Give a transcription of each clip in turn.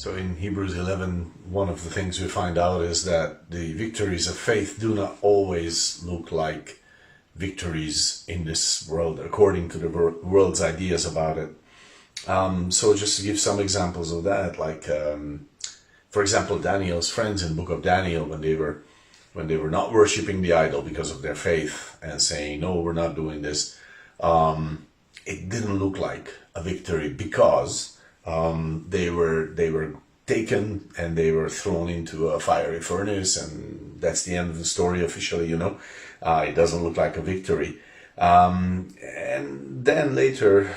So in Hebrews 11, one of the things we find out is that the victories of faith do not always look like victories in this world, according to the world's ideas about it. So just to give some examples of that, like, for example, Daniel's friends in the book of Daniel, when they were not worshiping the idol because of their faith and saying, no, we're not doing this, it didn't look like a victory because they were taken and they were thrown into a fiery furnace, and that's the end of the story officially, you know. It doesn't look like a victory. And then later,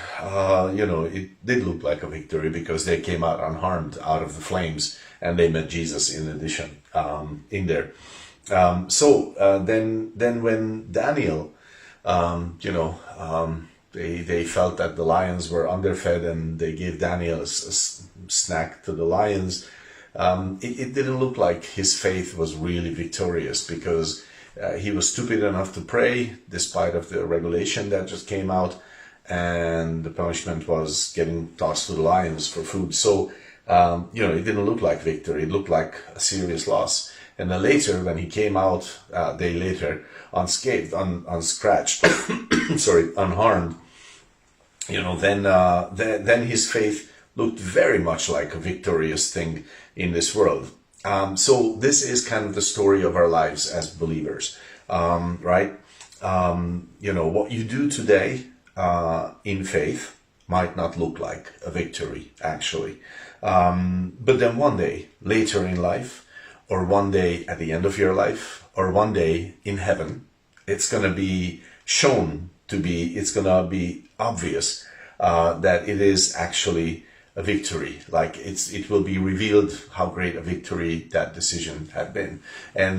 you know, it did look like a victory because they came out unharmed out of the flames, and they met Jesus in addition in there. Then when Daniel, you know, they felt that the lions were underfed and they gave Daniel a snack to the lions, it didn't look like his faith was really victorious, because he was stupid enough to pray despite of the regulation that just came out, and the punishment was getting tossed to the lions for food. So, you know, it didn't look like victory. It looked like a serious loss. And then later, when he came out a day later, unscathed, unscratched, sorry, unharmed, you know, then his faith looked very much like a victorious thing in this world. So this is kind of the story of our lives as believers, right? You know, what you do today in faith might not look like a victory, actually. But then one day later in life, or one day at the end of your life, or one day in heaven, it's going to be shown to be, it's going to be obvious that it is actually a victory. Like it will be revealed how great a victory that decision had been. And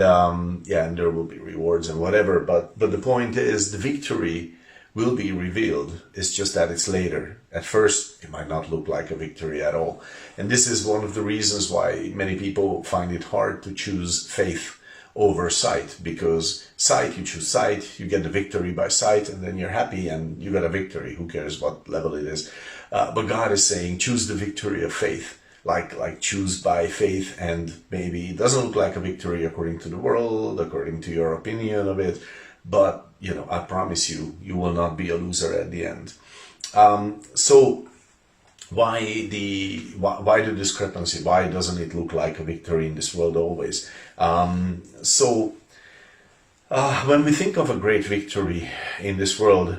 yeah, and there will be rewards and whatever. But the point is, the victory will be revealed. It's just that it's later. At first, it might not look like a victory at all. And this is one of the reasons why many people find it hard to choose faith over sight, because sight, you choose sight, you get the victory by sight, and then you're happy and you got a victory. Who cares what level it is? But God is saying, choose the victory of faith. Like choose by faith, and maybe it doesn't look like a victory according to the world, according to your opinion of it, but you know, I promise you, you will not be a loser at the end. So why the discrepancy? Why doesn't it look like a victory in this world always? When we think of a great victory in this world,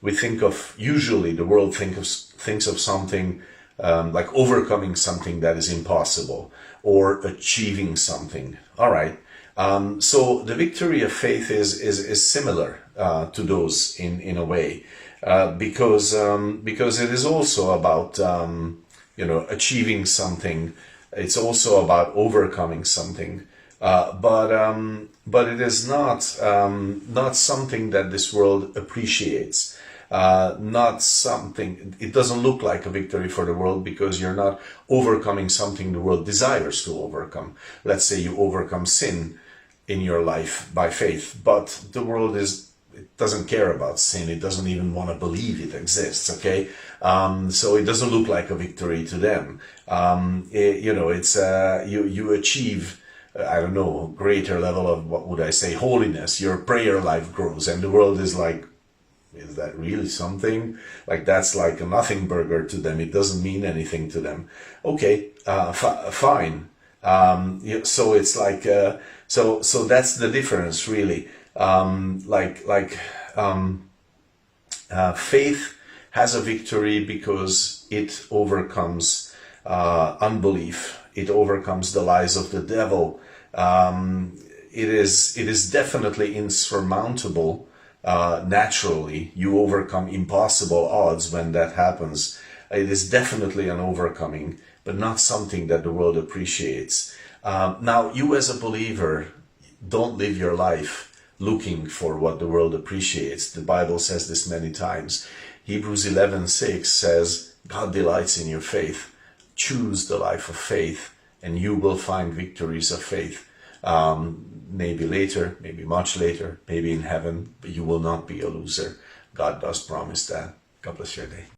we think of, usually the world thinks of something like overcoming something that is impossible, or achieving something. All right. So the victory of faith is similar to those in a way, because it is also about you know, achieving something. It's also about overcoming something, but it is not something that this world appreciates. Not something, it doesn't look like a victory for the world, because you're not overcoming something the world desires to overcome. Let's say you overcome sin in your life by faith, but the world it doesn't care about sin. It doesn't even want to believe it exists. Okay, so it doesn't look like a victory to them. You know, it's you achieve, I don't know, greater level of, what would I say, holiness. Your prayer life grows, and the world is like, is that really something? Like, that's like a nothing burger to them. It doesn't mean anything to them. Okay, fine. So it's like, so that's the difference, really. Faith has a victory because it overcomes unbelief. It overcomes the lies of the devil. It is definitely insurmountable. Naturally, you overcome impossible odds when that happens. It is definitely an overcoming, but not something that the world appreciates. Now, you as a believer, don't live your life looking for what the world appreciates. The Bible says this many times. Hebrews 11:6 says, God delights in your faith. Choose the life of faith, and you will find victories of faith. Maybe later, maybe much later, maybe in heaven, but you will not be a loser. God does promise that. God bless your day.